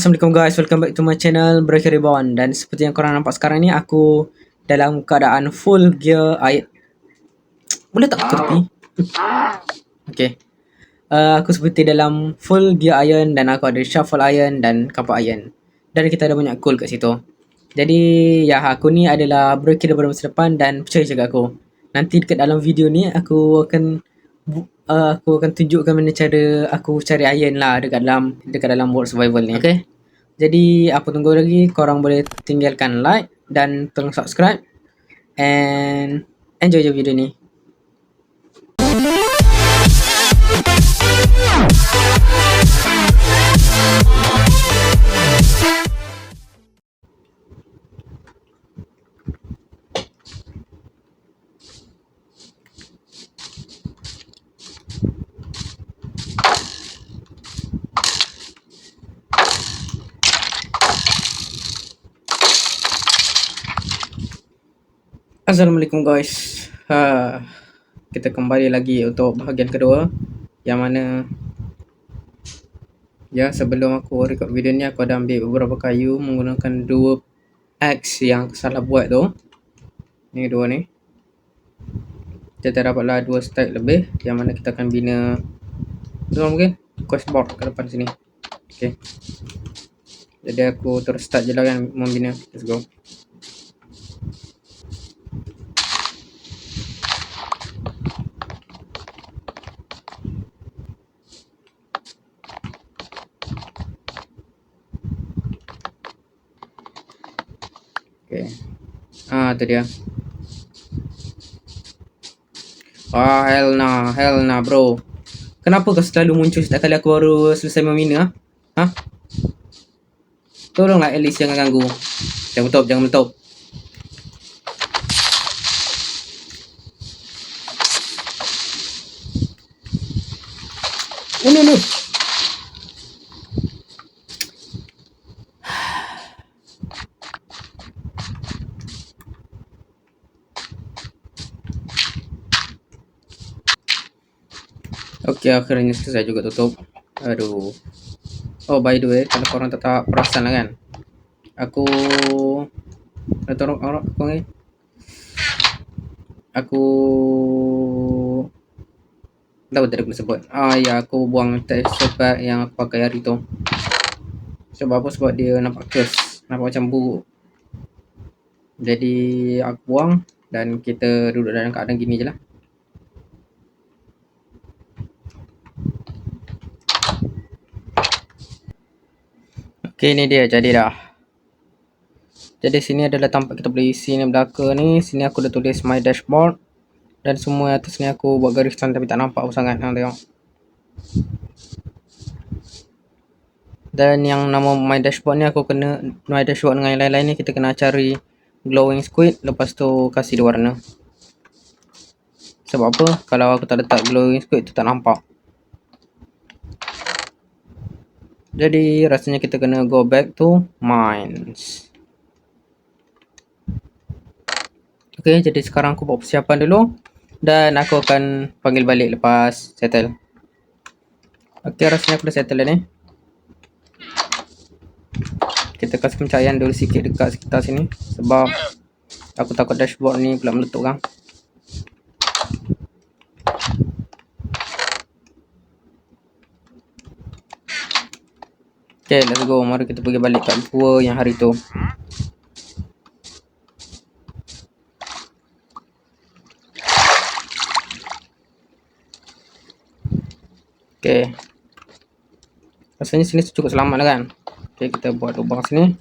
Assalamualaikum guys, welcome back to my channel Breaker Reborn. Dan seperti yang korang nampak sekarang ni, aku dalam keadaan full gear air. Boleh tak aku tepi? Okay, aku seperti dalam full gear iron dan aku ada shuffle iron dan kapak iron. Dan kita ada banyak coal kat situ. Jadi ya, aku ni adalah Breaker daripada masa depan. Dan percaya cakap aku, nanti dekat dalam video ni aku akan tunjukkan mana cara aku cari iron lah dekat dalam world survival ni. Okay, jadi apa tunggu lagi, korang boleh tinggalkan like dan tolong subscribe and enjoy je video ni. Assalamualaikum guys. Kita kembali lagi untuk bahagian kedua, yang mana ya, sebelum aku record video ni aku ada ambil beberapa kayu menggunakan dua axe yang aku salah buat tu. Ni dua ni. Kita dapatlah 2 stack lebih, yang mana kita akan bina mungkin quest board ke depan sini. Okay, jadi aku terus start je lah kan membina. Let's go. Okay. Tu dia. Hell nah bro. Kenapa kau selalu muncul setiap kali aku baru selesai membina? Tolonglah at least jangan ganggu. Jangan meletup. No. Okay, akhirnya selesai juga tutup. Aduh. Oh, by the way, kalau korang tak perasan lah kan, aku tahu tadi aku sebut. Ya, aku buang texture pack yang aku pakai hari tu. Sebab apa? Sebab dia nampak curse, nampak macam buruk. Jadi aku buang dan kita duduk dalam keadaan gini je lah. Okay, ni dia jadi dah. Jadi sini adalah tempat kita boleh isi ni belaka ni. Sini aku dah tulis my dashboard. Dan semua atas ni aku buat garisan tapi tak nampak sangat. Tengok. Dan yang nama my dashboard ni, aku kena my dashboard dengan yang lain-lain ni, kita kena cari glowing squid, lepas tu kasih dia warna. Sebab apa? Kalau aku tak letak glowing squid tu tak nampak. Jadi rasanya kita kena go back to mines. Okay, jadi sekarang aku buat persiapan dulu dan aku akan panggil balik lepas settle. Okay, rasanya aku dah settle dah ni. Kita kasih pencahayaan dulu sikit dekat sekitar sini, sebab aku takut dashboard ni pula meletup kan. Okay, let's go. Mari kita pergi balik kat gua yang hari tu. Okay, rasanya sini cukup selamat lah kan. Okay, kita buat lubang sini.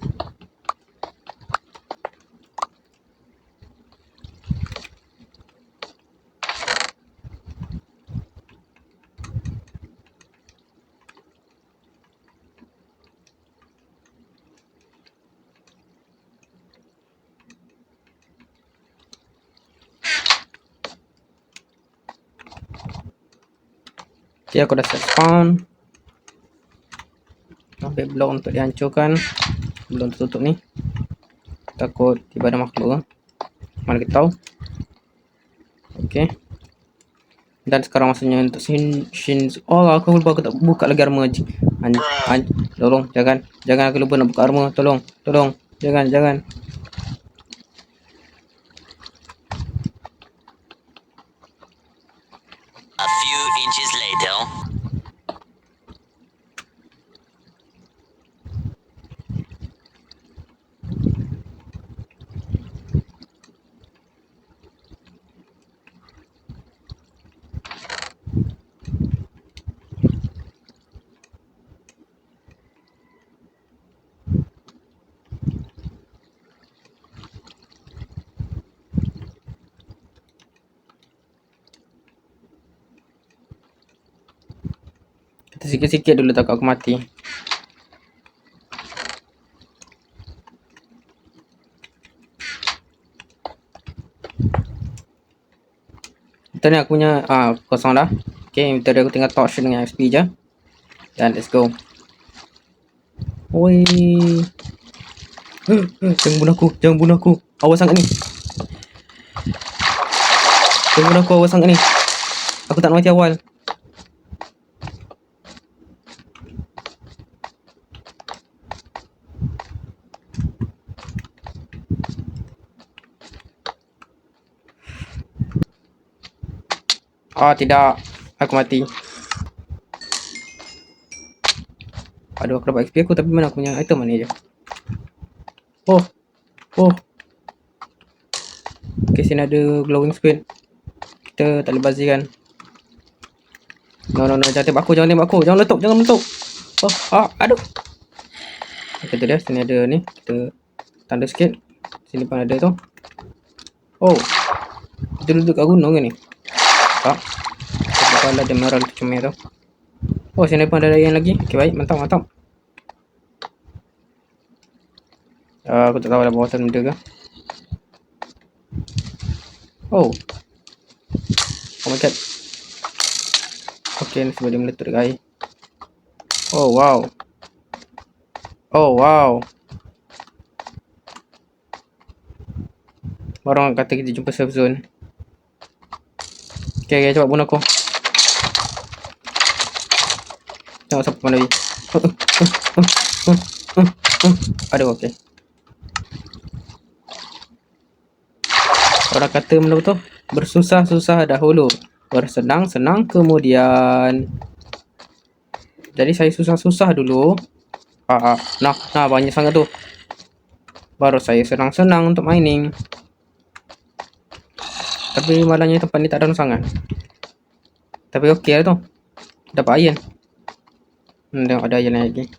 Okay, aku dah set spawn. Ambil blok untuk dihancurkan. Belum tertutup ni, takut tiba ada makhluk. Mana kita tahu. Okay, Dan sekarang masanya untuk Shin. Oh, aku lupa, aku tak buka lagi armor. Tolong, jangan aku lupa nak buka armor. Tolong, jangan. A few inches later. Kita sikit-sikit dulu takut aku mati. Kita ni aku punya kosong dah. Okay, tadi aku tinggal torch dengan XP je. Dan let's go. Oi. Jangan bunuh aku. Awas sangat ni. Aku tak nak mati awal. Tidak. Aku mati. Aduh, aku dapat XP aku, tapi mana aku punya item mana je? Oh. Okay, sini ada glowing spade. Kita tak boleh bazirkan. No, jangan tembak aku. Jangan meletup. Aduh. Okay, tu dia. Sini ada ni. Kita tanda sikit. Sini pun ada tu. Oh. Kita duduk kat gunung ke ni? Tak. Kepala ada merah tu comel tu. Oh, sini pun ada yang lagi. Okay, baik. Mantap. Aku tak tahu dah bawah tu benda ke. Oh my god. Okay, ni sebab dia meletup dekat air. Oh wow. Baru orang kata kita jumpa safe zone. Okay, cepat bunuh aku. Tengok siapa pandai. Aduh, okay. Orang kata benda betul. Bersusah-susah dahulu, bersenang-senang kemudian. Jadi saya susah-susah dulu. Nah, banyak sangat tu. Baru saya senang-senang untuk mining. Tapi malangnya tempat ni tak ada sangat. Tapi okey lah tu. Dapat iron. Tengok ada iron lagi.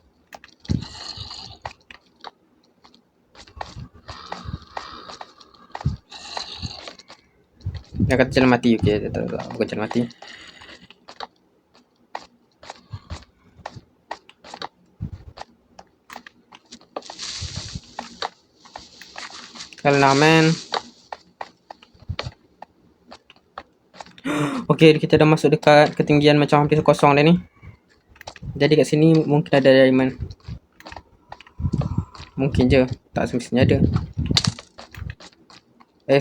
Dia kata jalan mati. Okey, tak bukan jalan mati. Kalah man. Okey, kita dah masuk dekat ketinggian macam hampir kosong dah ni. Jadi kat sini mungkin ada diamond. Mungkin je, tak semestinya ada.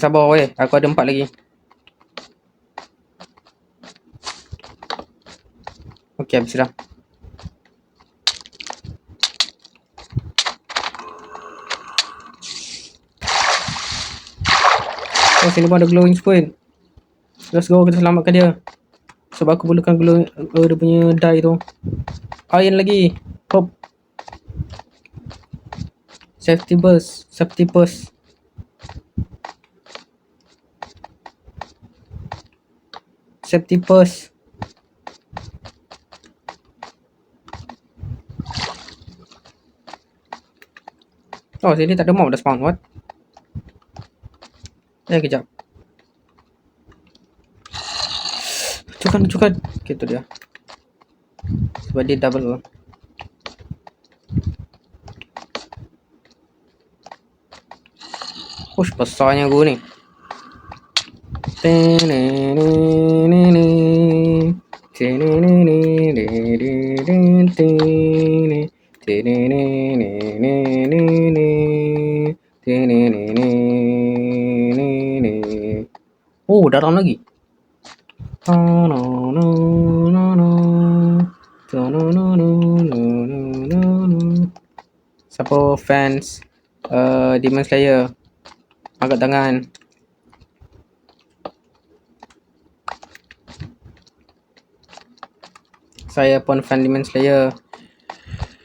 Sabar weh, aku ada 4 lagi. Okey, habis dah. Oh, sini pun ada glowing spade. Let's go, kita selamatkan dia. Sebab aku perlukan dia punya die tu. Iron lagi. Hop. Safety burst. Oh, sini tak ada mob dah spawn. What? Kejap. Cukan. Okay, tu dia. Sebab dia double. Push besarnya gua ni. Oh, dalam lagi. Oh, no, no, no, no. No, no, no, no, no, no, no. Siapa fans Demon Slayer? Angkat tangan. Saya pun fan Demon Slayer.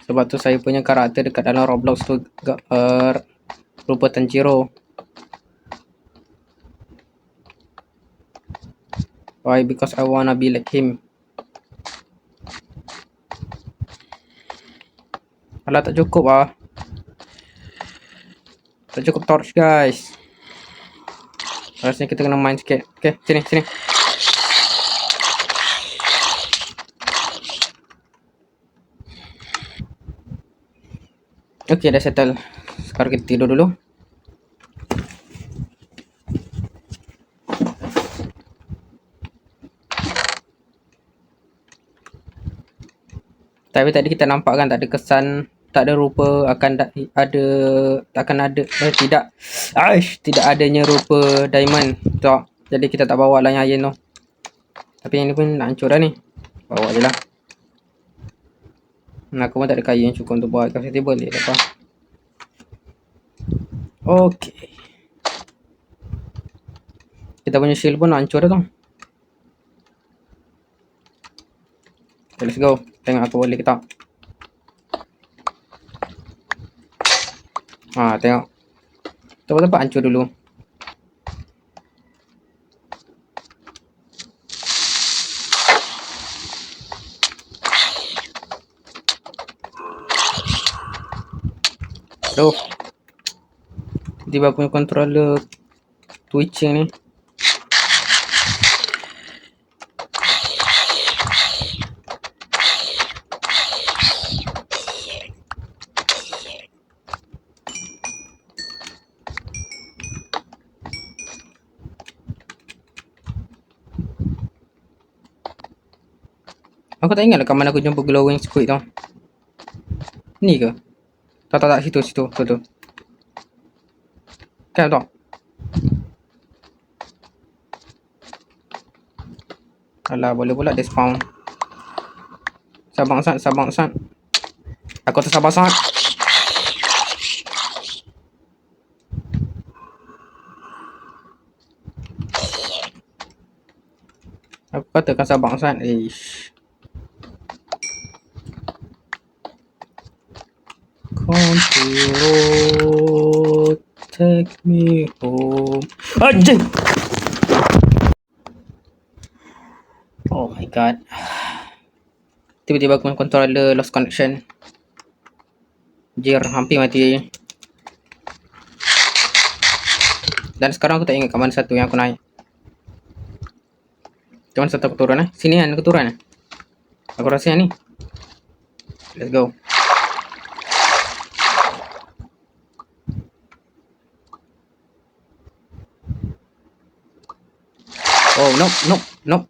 Sebab tu saya punya karakter dekat dalam Roblox tu rupa Tanjiro. Why? Because I wanna be like him. Alah, tak cukup ah. Tak cukup torch guys. Rasanya kita kena main sikit. Okay, sini. Okay, dah settle. Sekarang kita tidur dulu. Tapi tadi kita nampak kan tak ada kesan, tak ada rupa tidak adanya rupa diamond tu. Jadi kita tak bawa lah yang iron tu. Tapi yang ni pun nak hancur dah ni. Bawa je lah. Aku pun tak ada kayu yang cukup untuk buat crafting table ni. Lepas. Okay. Kita punya shield pun nak hancur dah tu. Okay, let's go. Tengok aku boleh ke tak. Tengok. Tempat-tempat hancur dulu. Aduh. Tiba-tiba punya controller twitching ni. Aku tak ingat lah kat mana aku jumpa glowing squid tau. Ni ke? Tak, situ. Tu. Kan tak? Alah, boleh pula dia spawn. Sabar sat. Aku tak sabar sangat. Aku katakan sabar sangat. Control, take me home. Anjing! Oh my god. Tiba-tiba aku controller lost connection. Jir, hampir mati. Dan sekarang aku tak ingat kat mana satu yang aku naik. Kat mana satu aku turun Sini kan aku turun Aku rasa yang ni. Let's go. Oh, no. Not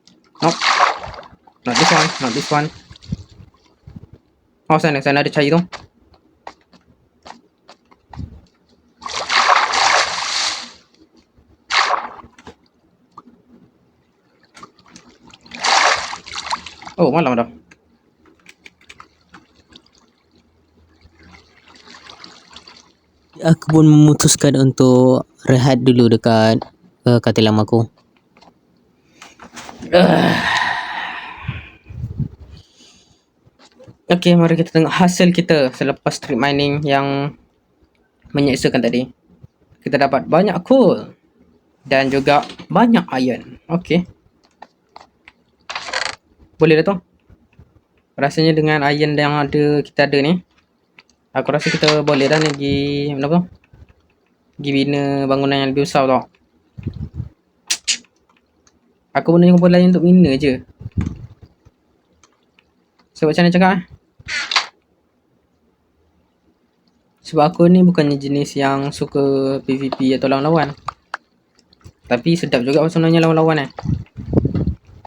this one. Oh, sana ada cahaya tu. Oh, malam dah. Aku pun memutuskan untuk rehat dulu dekat katil lama aku. Okay, mari kita tengok hasil kita selepas strip mining yang menyeksakan tadi. Kita dapat banyak coal dan juga banyak iron. Okay. Boleh dah tu. Rasanya dengan iron yang kita ada ni, aku rasa kita boleh dah ni pergi bina bangunan yang lebih besar tau. Aku guna yang lain untuk bina je. Sebab macam mana cakap Sebab aku ni bukannya jenis yang suka PVP atau lawan-lawan. Tapi sedap juga sebenarnya lawan-lawan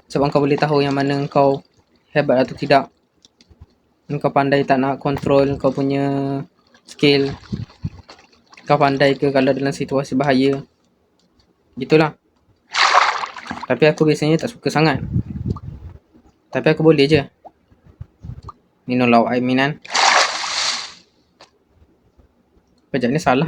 Sebab kau boleh tahu yang mana kau hebat atau tidak. Kau pandai tak nak kontrol kau punya skill. Kau pandai ke kalau dalam situasi bahaya. Gitulah. Tapi aku biasanya tak suka sangat. Tapi aku boleh je. Ni no lauk I mean kan. Pejak ni salah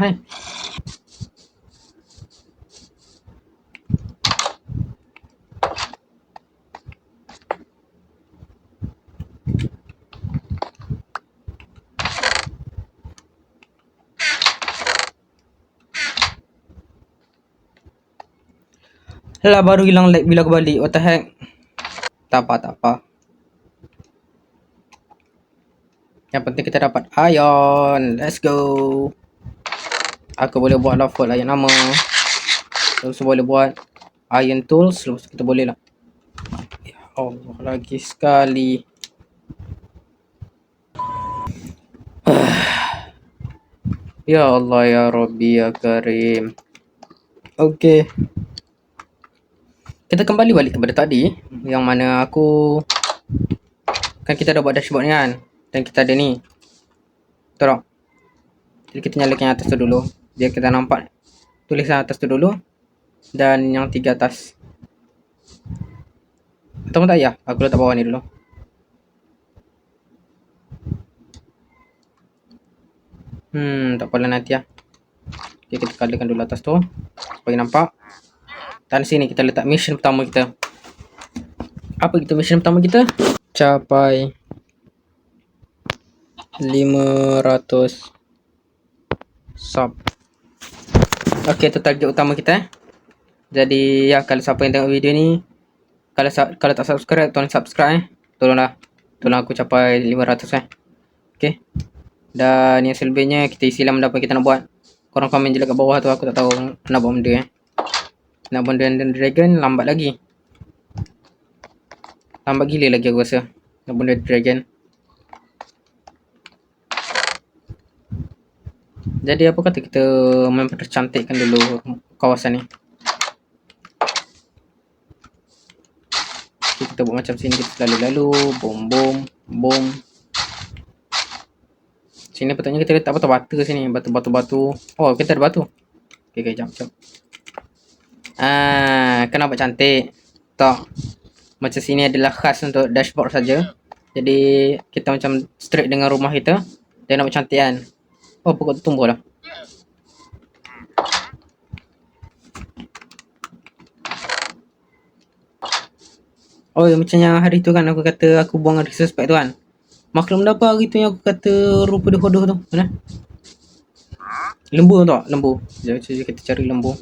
Lah baru hilang lag bila aku balik. What the heck? Tak apa. Yang penting kita dapat iron. Let's go. Aku boleh buat lah full iron armor. Lepas tu boleh buat iron tools. Lepas tu kita boleh lah. Ya Allah, lagi sekali. Ya Allah, ya Rabbi, ya Karim. Okay. Kita kembali balik kepada tadi. Yang mana aku... Kan kita dah buat dashboard ni kan. Dan kita ada ni. Betul tak? Jadi kita nyalakan yang atas tu dulu. Biar kita nampak tulisan atas tu dulu. Dan yang 3 atas. Atau tak payah. Aku letak bawah ni dulu. Tak apalah nanti lah. Okay, kita colourkan dulu atas tu. Supaya nampak. Dan sini kita letak mission pertama kita. Apa kita mission pertama kita? Capai 500 sub. Okay, itu target utama kita. Jadi ya, kalau siapa yang tengok video ni, kalau tak subscribe, tolong subscribe. Tolong aku capai 500 Okay. Dan yang selebihnya kita isi lah benda apa kita nak buat. Korang komen je kat bawah tu, aku tak tahu nak buat benda Nak buat benda dragon lambat lagi. Lambat gila lagi aku rasa. Nak benda dragon. Jadi apa kata kita mempercantikkan dulu kawasan ni. Okay, kita buat macam sini, kita lalu-lalu, bom. Sini patutnya kita letak batu-batu sini, batu. Oh, kita ada batu. Okay, jap. Kan nampak cantik. Tak. Macam sini adalah khas untuk dashboard saja. Jadi kita macam straight dengan rumah kita. Dia nampak cantik kan. Oh, pokok tu tumbuh lah. Oh, macam yang hari tu kan aku kata aku buang resource pack tu kan. Maklum dah apa hari tu yang aku kata rupa dia hodoh tu. Mana? Lembu tu tak? Lembu. Sekejap kita cari lembu.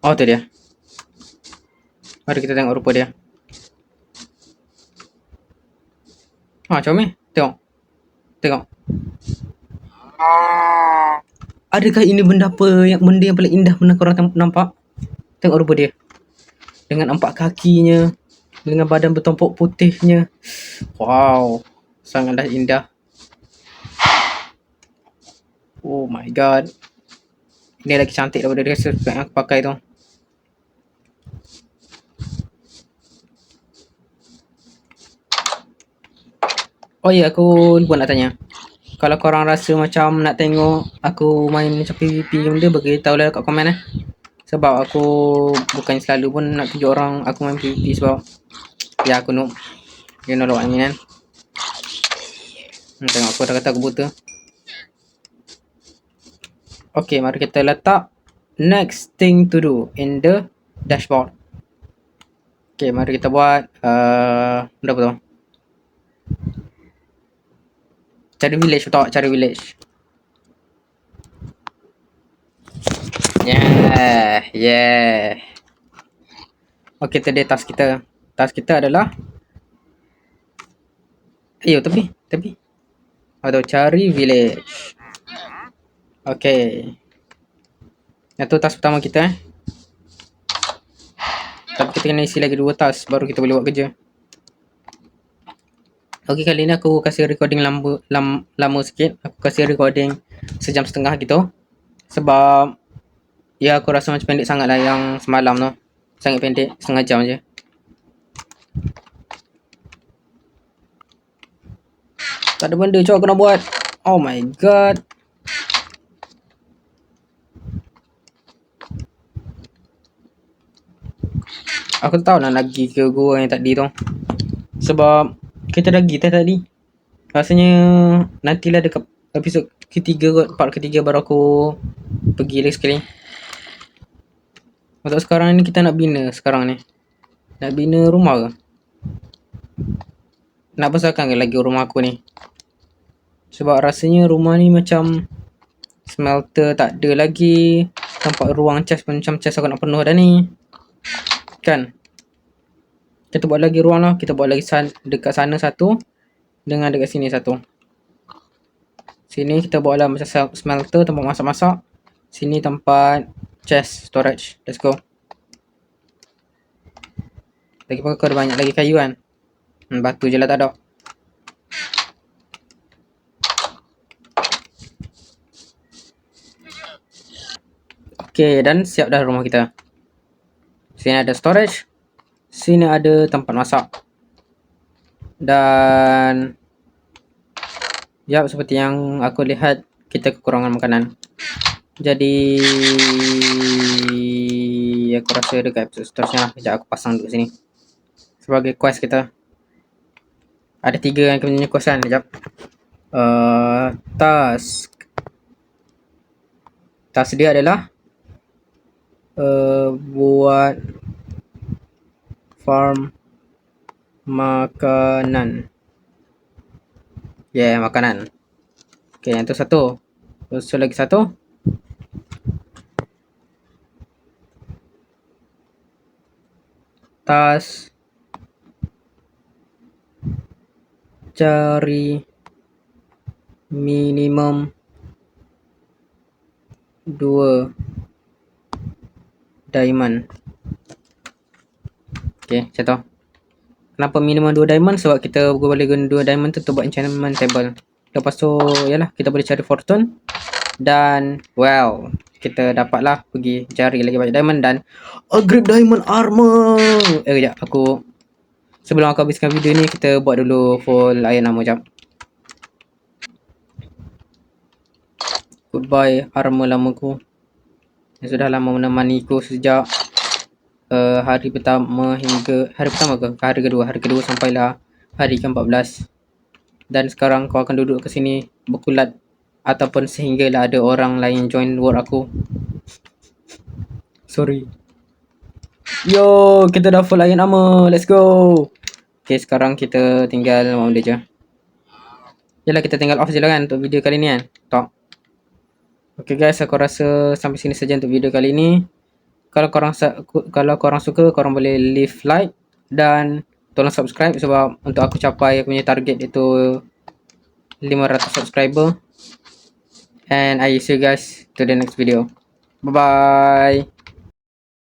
Oh, tu dia. Mari kita tengok rupa dia. Macam ni. Tengok. Adakah ini benda yang paling indah pernah korang nampak? Tengok rupa dia. Dengan 4 kakinya, dengan badan bertumpuk putihnya. Wow, sangatlah indah. Oh my god. Ini lagi cantik daripada dress yang aku pakai tu. Oh ya, aku lupa nak tanya. Kalau korang rasa macam nak tengok aku main macam PvP benda, beritahu lah kat komen Sebab aku bukan selalu pun nak tunjuk orang aku main PvP sebab ya aku noob. You know what I mean kan. Tengok aku dah kata aku buta. Okay, mari kita letak next thing to do in the dashboard. Okay, mari kita buat benda apa tu? Cari village, betul tak? Cari village. Yeah. Okay, tadi task kita. Task kita adalah tepi. Atau cari village. Okay. Itu task pertama kita Tapi kita kena isi lagi 2 task baru kita boleh buat kerja. Okay, kali ni aku kasih recording lama sikit. Aku kasih recording 1.5 jam gitu. Sebab ya aku rasa macam pendek sangat lah yang semalam tu. Sangat pendek, 1/2 jam je. Tak ada benda cok aku nak buat. Oh my god. Aku tak tahu nak lagi ke gua yang tadi tu. Sebab kita dah pergi tadi. Rasanya nantilah dekat episod ketiga kot, part ketiga baru aku pergi lagi sekali. Untuk sekarang ni kita nak bina sekarang ni. Nak bina rumah ke? Nak besarkan ke lagi rumah aku ni? Sebab rasanya rumah ni macam smelter tak ada lagi. Tempat ruang chest pun macam chest aku nak penuh dah ni. Kan? Kita buat lagi ruang lah. Kita buat lagi dekat sana satu. Dengan dekat sini satu. Sini kita buat lah macam smelter, tempat masak-masak. Sini tempat chest storage. Let's go. Lagi pun aku ada banyak lagi kayu kan. Batu je lah tak ada. Okay, dan siap dah rumah kita. Sini ada storage. Sini ada tempat masak. Dan ya, seperti yang aku lihat, kita kekurangan makanan. Jadi aku rasa dekat episode seterusnya lah. Sekejap aku pasang duduk sini. Sebagai quest kita. Ada 3 yang punya quest kan. Sekejap. Task. Task dia adalah buat farm makanan. Yeah, makanan. Okay, yang tu satu. Terus lagi satu. Task cari minimum 2 diamond. Okay, macam tu. Kenapa minimum 2 diamond? Sebab kita boleh guna 2 diamond tu untuk buat enchantment table. Lepas tu, yalah, kita boleh cari fortune. Dan, well, kita dapatlah pergi cari lagi banyak diamond dan upgrade diamond armor. Kejap, sebelum aku habiskan video ni, kita buat dulu full iron armor jap. Goodbye armor lamaku yang sudah lama menemaniku sejak hari pertama hingga hari pertama ke hari kedua sampailah hari ke-14. Dan sekarang kau akan duduk ke sini berkulat ataupun sehinggalah ada orang lain join world aku. Sorry. Yo, kita dah full iron armor. Let's go. Okay, sekarang kita tinggal mau dia je. Yalah, kita tinggal off je lah kan untuk video kali ni kan. Talk. Okay guys, aku rasa sampai sini saja untuk video kali ni. Kalau korang suka, korang boleh leave like dan tolong subscribe sebab untuk aku capai aku punya target itu 500 subscriber. And I see you guys to the next video. Bye bye.